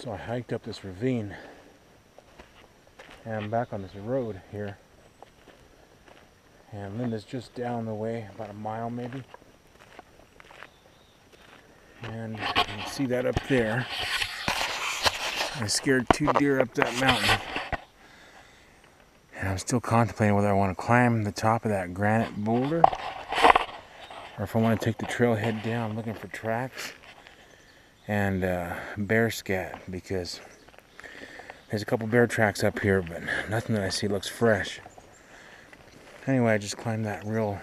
So I hiked up this ravine and I'm back on this road here, and Linda's just down the way, about a mile maybe, and you can see that up there. I scared 2 deer up that mountain, and I'm still contemplating whether I want to climb the top of that granite boulder or if I want to take the trailhead down looking for tracks and bear scat, because there's a couple bear tracks up here, but nothing that I see looks fresh. Anyway, I just climbed that real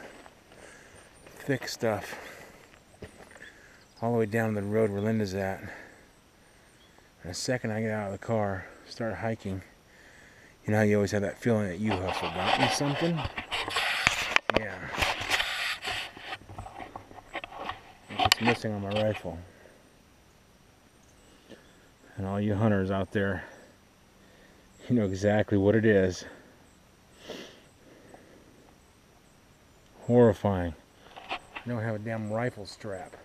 thick stuff all the way down the road where Linda's at. And the second I get out of the car, start hiking, you know how you always have that feeling that you have forgotten something? Yeah. It's missing on my rifle. And all you hunters out there, you know exactly what it is. Horrifying. I don't have a damn rifle strap.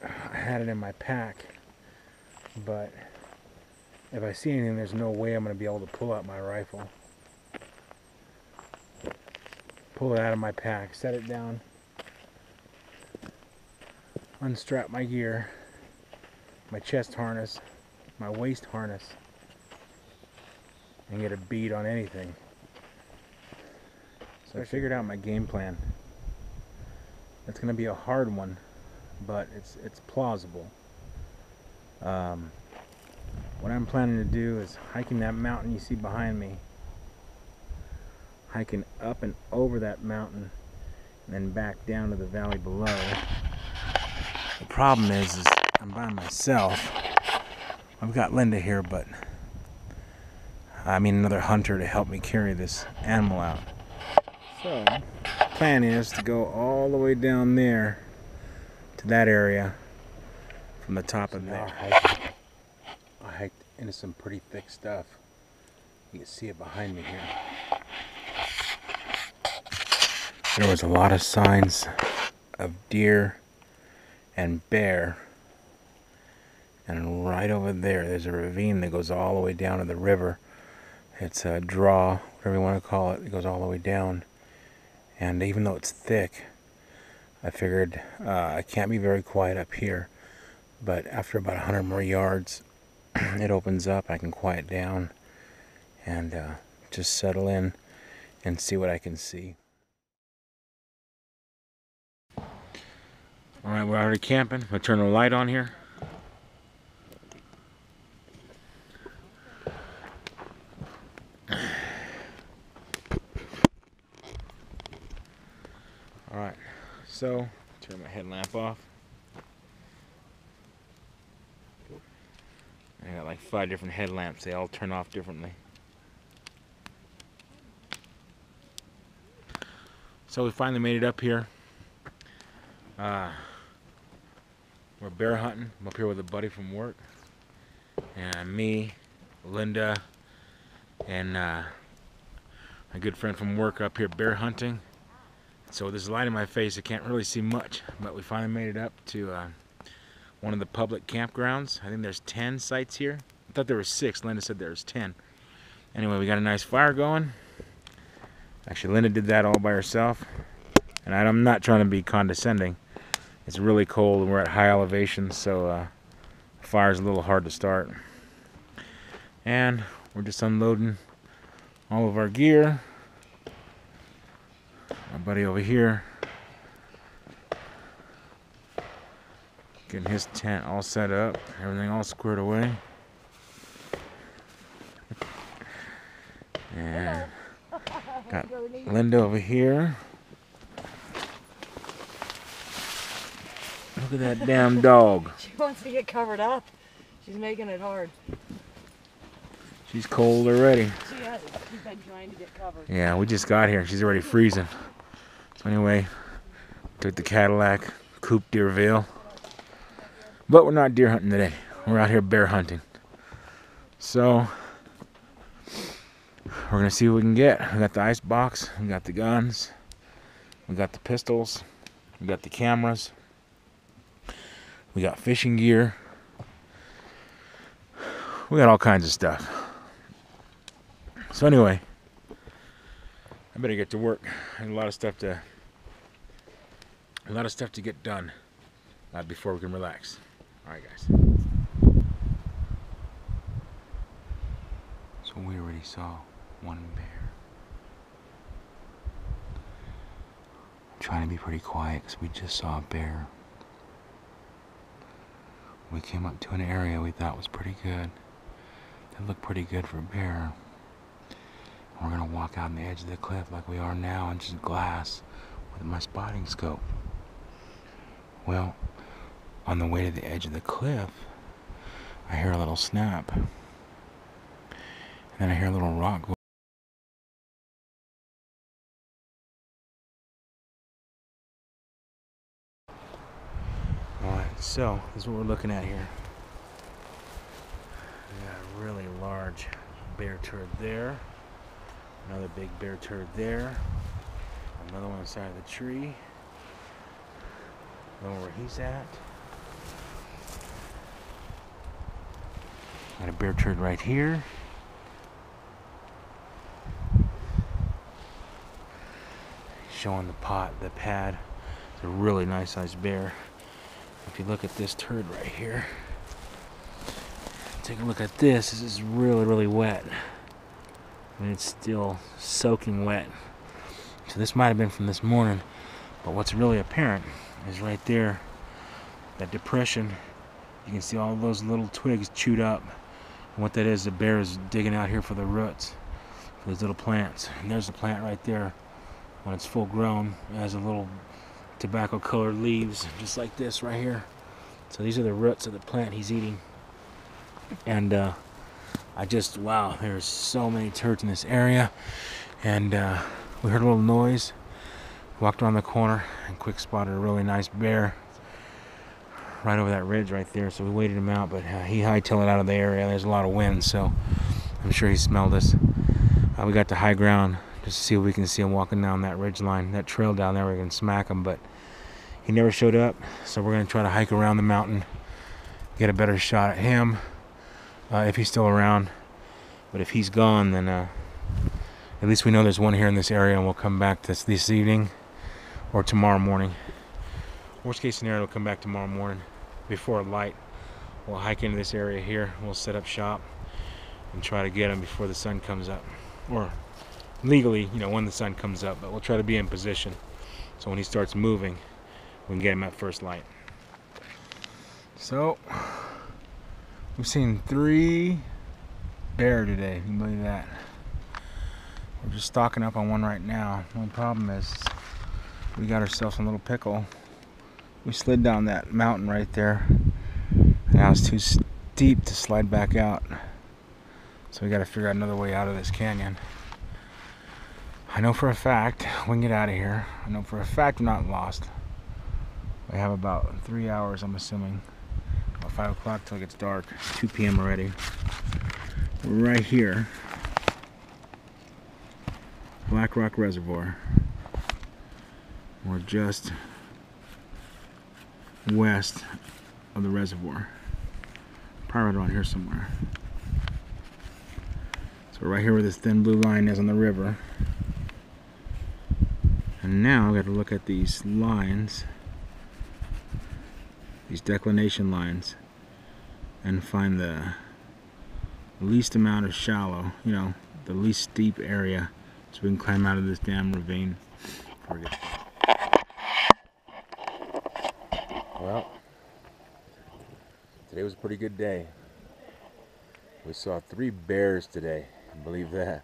I had it in my pack, but if I see anything, there's no way I'm going to be able to pull out my rifle. Pull it out of my pack, set it down, unstrap my gear, my chest harness, my waist harness, and get a bead on anything. So I figured out my game plan. It's going to be a hard one, but it's plausible. What I'm planning to do is hiking that mountain you see behind me, hiking up and over that mountain, and then back down to the valley below. The problem is I'm by myself. I've got Linda here, but I mean another hunter to help me carry this animal out. So, plan is to go all the way down there to that area from the top of there. I hiked into some pretty thick stuff. You can see it behind me here. There was a lot of signs of deer and bear. And right over there's a ravine that goes all the way down to the river. It's a draw, whatever you want to call it. It goes all the way down. And even though it's thick, I figured I can't be very quiet up here. But after about 100 more yards, it opens up. I can quiet down and just settle in and see what I can see. Alright, we're already camping. I'm going to turn the light on here. Alright, so turn my headlamp off. I got like 5 different headlamps, they all turn off differently. So we finally made it up here. We're bear hunting. I'm up here with a buddy from work. And me, Linda, and my good friend from work up here bear hunting. So with this light in my face, I can't really see much, but we finally made it up to one of the public campgrounds. I think there's 10 sites here. I thought there were 6. Linda said there was 10. Anyway, we got a nice fire going. Actually, Linda did that all by herself. And I'm not trying to be condescending. It's really cold and we're at high elevation, so fire's a little hard to start. And we're just unloading all of our gear. My buddy over here getting his tent all set up, everything all squared away. And got Linda over here. Look at that damn dog. She wants to get covered up. She's making it hard. She's cold already. She has. She's been trying to get covered. Yeah, we just got here. She's already freezing. So anyway, took the Cadillac, Coupe Deerville. But we're not deer hunting today. We're out here bear hunting. So we're gonna see what we can get. We got the ice box, we got the guns, we got the pistols, we got the cameras, we got fishing gear. We got all kinds of stuff. So anyway, I better get to work. I have a lot of stuff to get done before we can relax. All right, guys. So we already saw one bear. I'm trying to be pretty quiet because we just saw a bear. We came up to an area we thought was pretty good. That looked pretty good for a bear. We're gonna walk out on the edge of the cliff like we are now and just glass with my spotting scope. Well, on the way to the edge of the cliff, I hear a little snap. And then I hear a little rock go. Alright, so this is what we're looking at here. We got a really large bear turd there. Another big bear turd there. Another one on the side of the tree. Know where he's at. Got a bear turd right here. Showing the pad. It's a really nice sized bear. If you look at this turd right here, take a look at this. This is really, really wet. I mean, it's still soaking wet. So this might have been from this morning, but what's really apparent is right there, that depression. You can see all those little twigs chewed up. And what that is, the bear is digging out here for the roots, for these little plants. And there's the plant right there. When it's full grown, it has a little tobacco colored leaves, just like this right here. So these are the roots of the plant he's eating. And wow, there's so many turds in this area. And we heard a little noise, walked around the corner, and quick spotted a really nice bear right over that ridge right there. So we waited him out, but he hightailed it out of the area. There's a lot of wind, so I'm sure he smelled us. We got to high ground just to see if we can see him walking down that ridge line, that trail down there. We can smack him, but he never showed up. So we're going to try to hike around the mountain, get a better shot at him if he's still around. But if he's gone, then at least we know there's one here in this area, and we'll come back this evening or tomorrow morning. Worst case scenario, we'll come back tomorrow morning before light. We'll hike into this area here. We'll set up shop and try to get him before the sun comes up, or legally, when the sun comes up. But we'll try to be in position so when he starts moving, we can get him at first light. So we've seen 3 bear today. Can you believe that? We're just stocking up on one right now. The only problem is we got ourselves a little pickle. We slid down that mountain right there, and now it's too steep to slide back out. So we got to figure out another way out of this canyon. I know for a fact we can get out of here. I know for a fact we're not lost. We have about 3 hours, I'm assuming. About 5 o'clock till it gets dark. It's 2 p.m. already. We're right here. Black Rock Reservoir. We're just west of the reservoir. Probably right around here somewhere. So we're right here where this thin blue line is on the river. And now we got to look at these lines, these declination lines, and find the least amount of shallow, the least steep area, so we can climb out of this damn ravine. Well, today was a pretty good day. We saw 3 bears today. Believe that.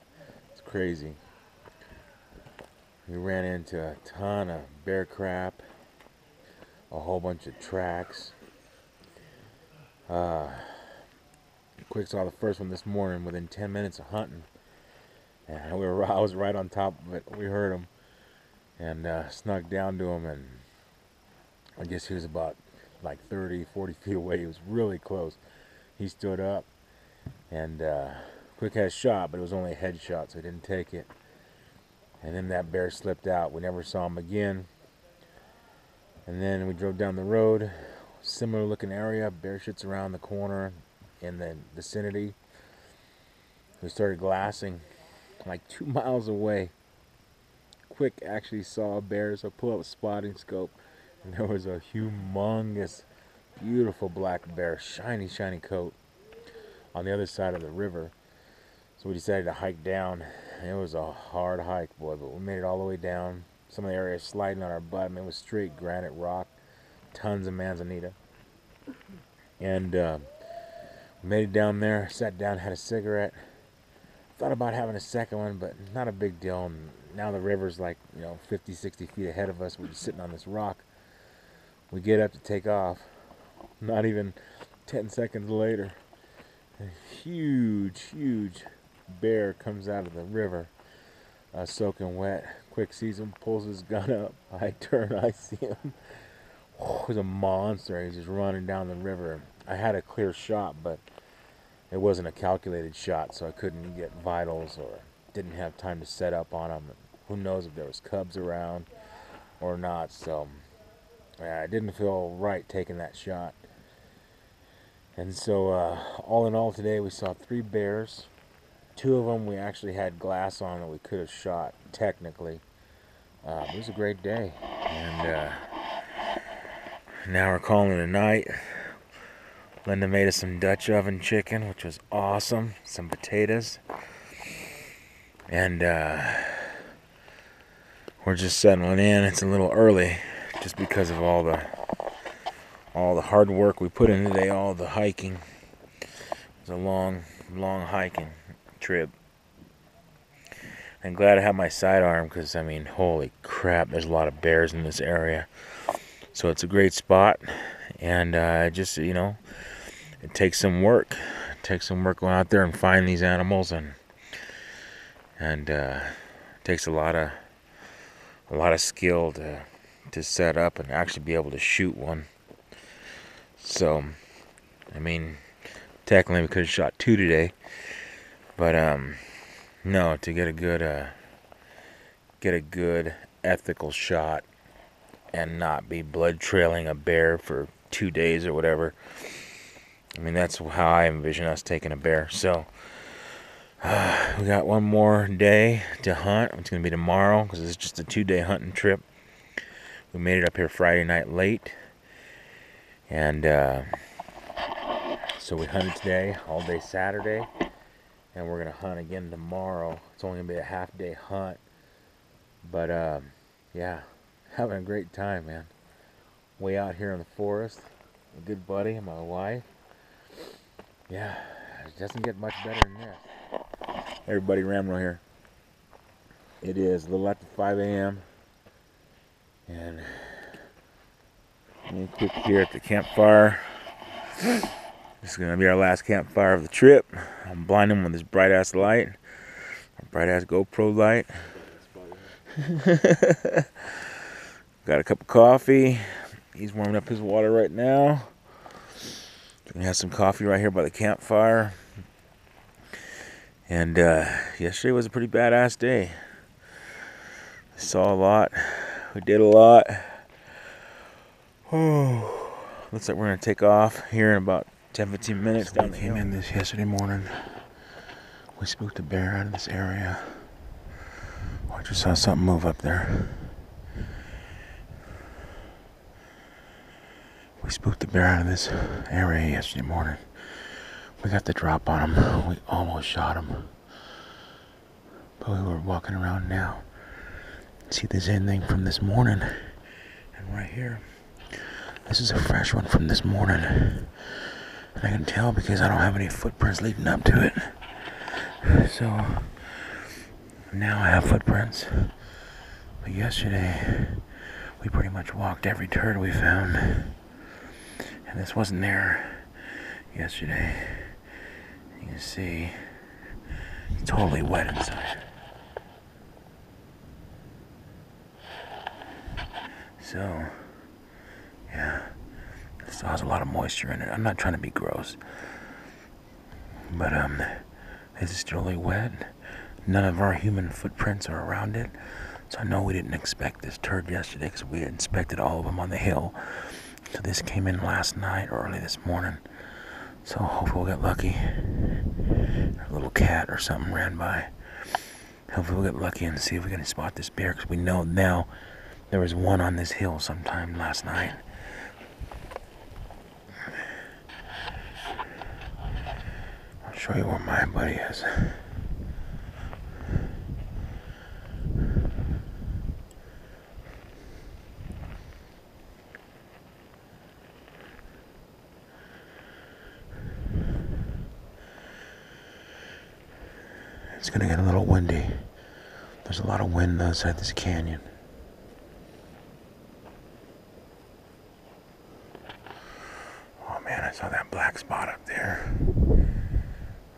It's crazy. We ran into a ton of bear crap, a whole bunch of tracks. Quick saw the first one this morning within 10 minutes of hunting, and I was right on top of it. We heard him and snuck down to him, and I guess he was about like 30-40 feet away. He was really close. He stood up, and Quick had a shot, but it was only a headshot, so he didn't take it. And then that bear slipped out. We never saw him again. And then we drove down the road, similar looking area. Bear shit's around the corner. in the vicinity. We started glassing like 2 miles away. Quick actually saw a bear, so I pulled up a spotting scope, and there was a humongous, beautiful black bear, shiny, shiny coat, on the other side of the river. So we decided to hike down. It was a hard hike, boy, but we made it all the way down. Some of the areas sliding on our butt. I mean, it was straight granite rock, tons of manzanita. And made it down there, sat down, had a cigarette. Thought about having a second one, but not a big deal. And now the river's like, 50, 60 feet ahead of us. We're just sitting on this rock. We get up to take off. Not even 10 seconds later, a huge, huge bear comes out of the river, soaking wet. Quick sees him, pulls his gun up. I turn, I see him. It was a monster. He's just running down the river. I had a clear shot, but it wasn't a calculated shot, so I couldn't get vitals or didn't have time to set up on him. Who knows if there was cubs around or not, so I didn't feel right taking that shot. And so all in all today we saw 3 bears. 2 of them we actually had glass on that we could have shot technically. It was a great day, and now we're calling it a night. Linda made us some Dutch oven chicken, which was awesome. Some potatoes. And we're just settling in. It's a little early just because of all the hard work we put in today, all the hiking. It was a long hiking trip. I'm glad I have my sidearm because, I mean, holy crap, there's a lot of bears in this area. So it's a great spot. And just, it takes some work. It takes some work going out there and find these animals, and it takes a lot of skill to set up and actually be able to shoot one. So, I mean, technically we could have shot 2 today, but no, to get a good ethical shot and not be blood trailing a bear for 2 days or whatever. I mean, that's how I envision us taking a bear. So we got one more day to hunt. It's going to be tomorrow because it's just a 2-day hunting trip. We made it up here Friday night late. And so we hunted today, all day Saturday. And we're going to hunt again tomorrow. It's only going to be a half-day hunt. But, yeah, having a great time, man. Way out here in the forest. A good buddy and my wife. Yeah, it doesn't get much better than this. Everybody, Ramro here. It is a little after 5 a.m. And me quick here at the campfire. This is going to be our last campfire of the trip. I'm blinding him with this bright ass light. A bright ass GoPro light. Got a cup of coffee. He's warming up his water right now. We have some coffee right here by the campfire. And yesterday was a pretty badass day. We saw a lot. We did a lot. Oh, looks like we're going to take off here in about 10-15 minutes. So we came in this yesterday morning. We spooked a bear out of this area. I just saw something move up there. We spooked the bear out of this area yesterday morning. We got the drop on him. We almost shot him. But we were walking around now. See, there's anything from this morning. And right here, this is a fresh one from this morning. And I can tell because I don't have any footprints leading up to it. So, now I have footprints. But yesterday, we pretty much walked every turd we found. And this wasn't there yesterday. You can see it's totally wet inside. So, yeah, it still has a lot of moisture in it. I'm not trying to be gross, but this is totally wet. None of our human footprints are around it, so I know we didn't expect this turd yesterday because we had inspected all of them on the hill. So this came in last night or early this morning. So hopefully we'll get lucky. A little cat or something ran by. Hopefully we'll get lucky and see if we can spot this bear, because we know now there was one on this hill sometime last night. I'll show you where my buddy is. It's gonna get a little windy. There's a lot of wind outside this canyon. Oh man, I saw that black spot up there.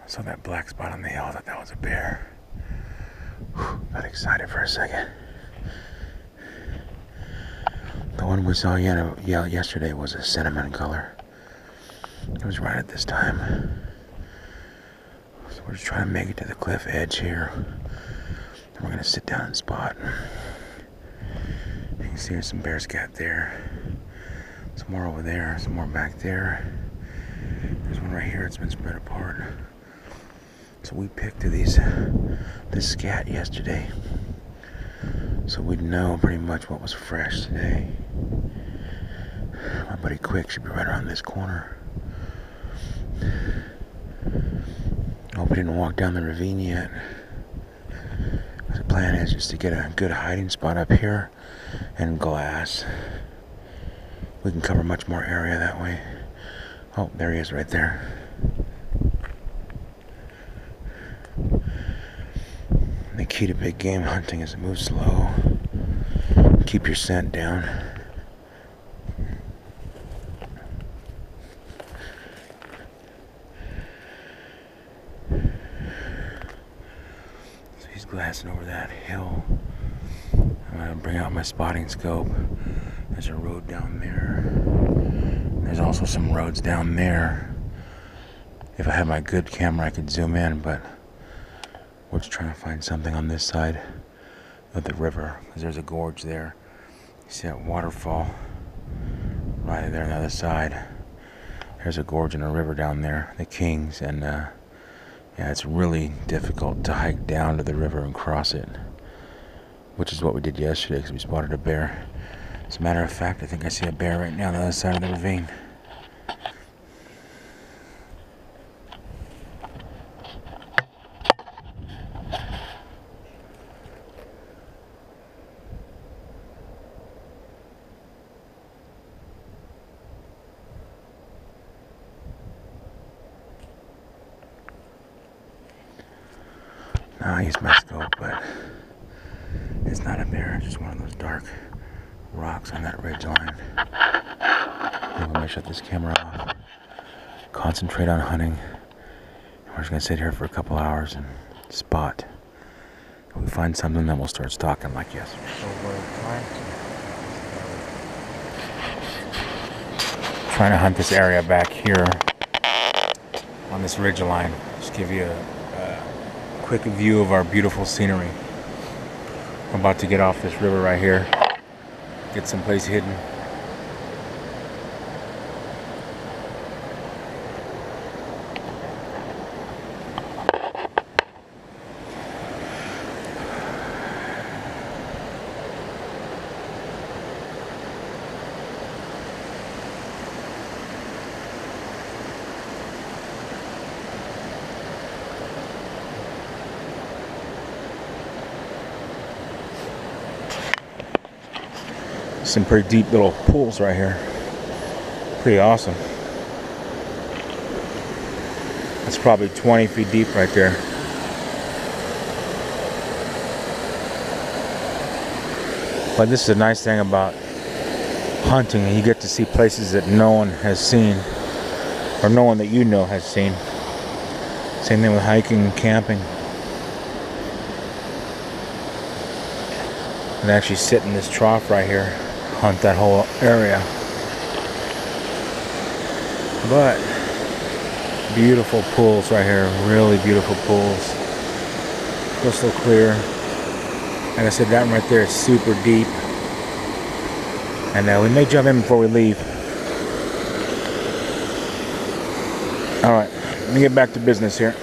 I saw that black spot on the hill. I thought that was a bear. Whew, got excited for a second. The one we saw yesterday was a cinnamon color. It was right at this time. So we're just trying to make it to the cliff edge here. And we're gonna sit down and spot. You can see there's some bear scat there. Some more over there, some more back there. There's one right here, it's been spread apart. So we picked this scat yesterday. So we'd know pretty much what was fresh today. My buddy Quick should be right around this corner. I hope we didn't walk down the ravine yet. The plan is just to get a good hiding spot up here and glass. We can cover much more area that way. Oh, there he is right there. The key to big game hunting is to move slow. Keep your scent down. So he's glassing over that hill. I'm gonna bring out my spotting scope. There's a road down there. There's also some roads down there. If I had my good camera, I could zoom in, but we're just trying to find something on this side of the river, because there's a gorge there. You see that waterfall right there on the other side. There's a gorge and a river down there, the Kings, and yeah, it's really difficult to hike down to the river and cross it, which is what we did yesterday because we spotted a bear. As a matter of fact, I think I see a bear right now on the other side of the ravine. I use my scope, but it's not a bear, it's just one of those dark rocks on that ridge line. I'm gonna shut this camera off, concentrate on hunting. We're just gonna sit here for a couple hours and spot. If we find something, then we'll start stalking like yesterday. So we're trying to hunt this area back here on this ridge line. Just give you a quick view of our beautiful scenery. I'm about to get off this river right here, get someplace hidden. Some pretty deep little pools right here. Pretty awesome. That's probably 20 feet deep right there. But this is a nice thing about hunting. You get to see places that no one has seen, or no one that you know has seen. Same thing with hiking and camping. And actually sit in this trough right here, hunt that whole area. But beautiful pools right here, really beautiful pools. Crystal clear. Like I said, that one right there is super deep. And we may jump in before we leave. me get back to business here.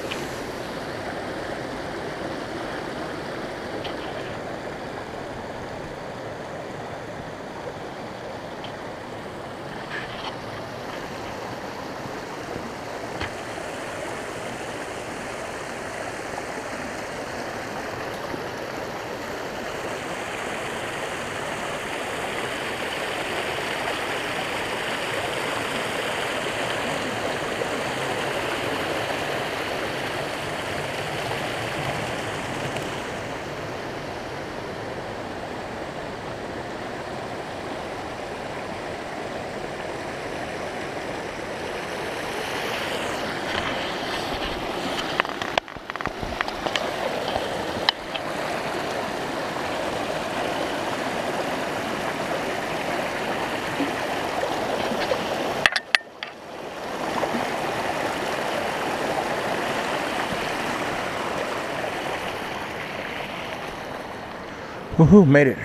Woohoo, made it.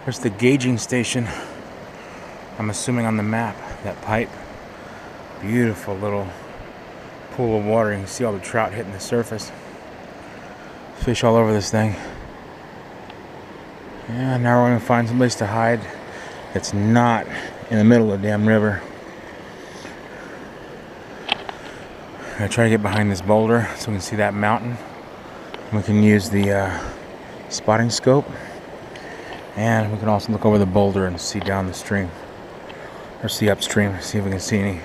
There's the gauging station. I'm assuming on the map, that pipe. Beautiful little pool of water. You can see all the trout hitting the surface. Fish all over this thing. Yeah, now we're gonna find some place to hide that's not in the middle of the damn river. I'm gonna try to get behind this boulder so we can see that mountain. We can use the spotting scope, and we can also look over the boulder and see down the stream, or see upstream, see if we can see any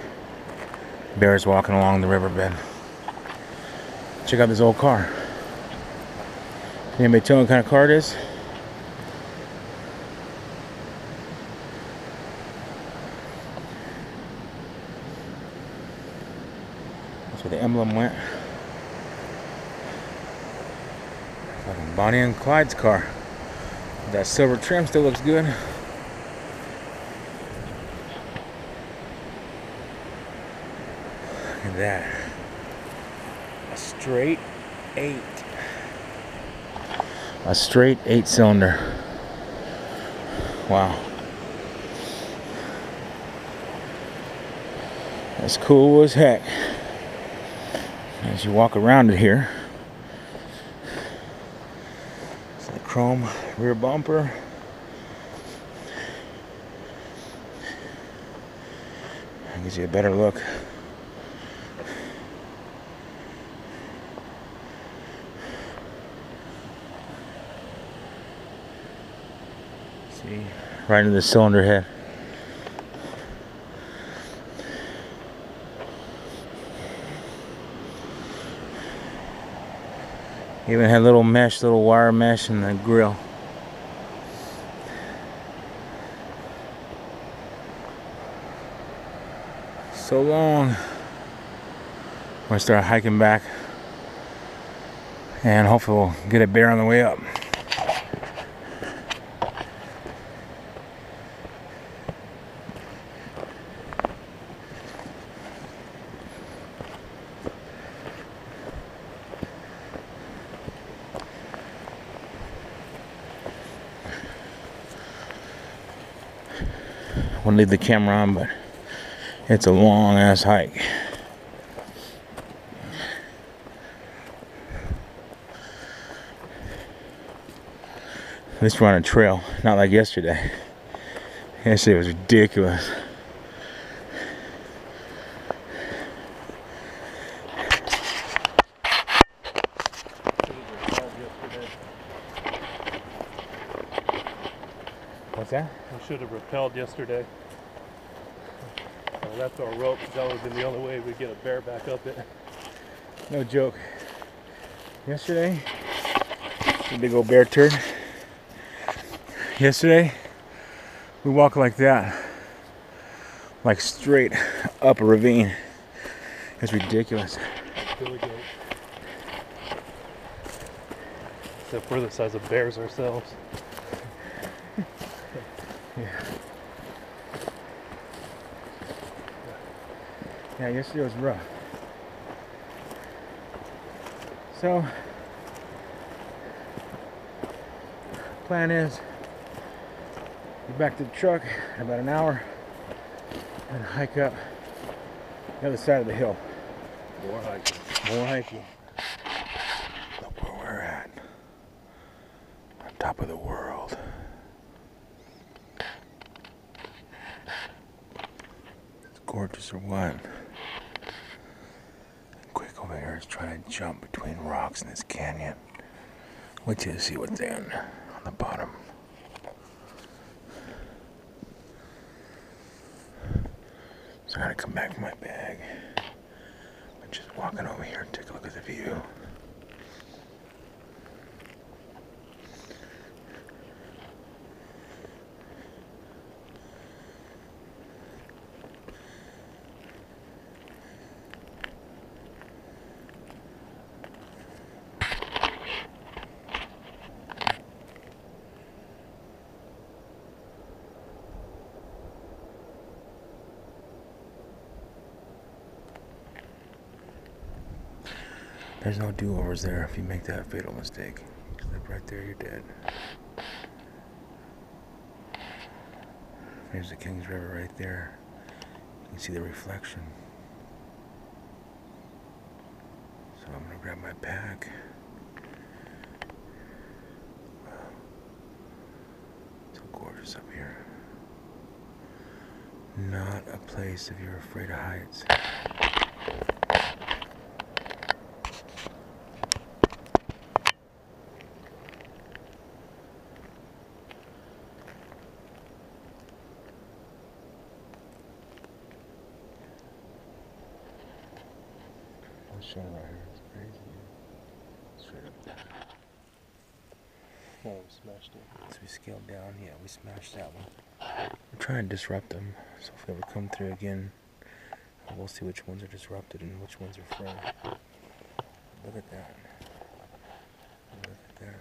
bears walking along the riverbed. Check out this old car. Can anybody tell me what kind of car it is? That's where the emblem went. Fucking Bonnie and Clyde's car. That silver trim still looks good. Look at that. A straight 8. A straight 8-cylinder. Wow. That's cool as heck. As you walk around it here, chrome rear bumper. Gives you a better look. See, right into the cylinder head. Even had little wire mesh in the grill. So long. I'm gonna start hiking back, and hopefully we'll get a bear on the way up. I want to leave the camera on, but it's a long ass hike. At least we're on a trail, not like yesterday. Yesterday was ridiculous. What's that? We should have rappelled yesterday. That's our rope. That would have been the only way we'd get a bear back up it. No joke. Yesterday, a big old bear turd. Yesterday, we walked like that, like straight up a ravine. It's ridiculous. Really good. Except we're the size of bears ourselves. Yeah. Yeah, yesterday was rough. So, plan is get back to the truck in about an hour and hike up The other side of the hill. More hiking. More hiking. Look where we're at. On top of the world. It's gorgeous or what? Quick over here is trying to jump between rocks in this canyon. Wait till you see what's in on the bottom. So I gotta come back to my bag. I'm just walking over here and take a look at the view. There's no do-overs there if you make that fatal mistake. Slip right there, you're dead. There's the Kings River right there. You can see the reflection. So I'm gonna grab my pack. Wow. So gorgeous up here. Not a place if you're afraid of heights. Shot right here, it's crazy. Straight up. Oh, we smashed it. So we scaled down, yeah, we smashed that one. We're trying to disrupt them, so if they ever come through again, we'll see which ones are disrupted and which ones are free. Look at that. Look at that.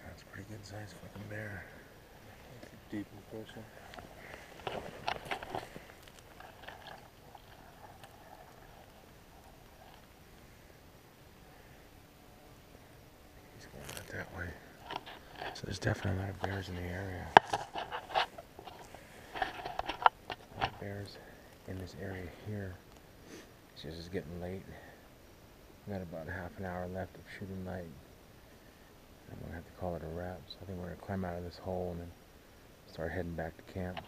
That's a pretty good size fucking bear. Deep impression. That way. So there's definitely a lot of bears in the area. A lot of bears in this area here. It's just getting late. We got about half an hour left of shooting night. I'm gonna have to call it a wrap. So I think we're gonna climb out of this hole and then start heading back to camp.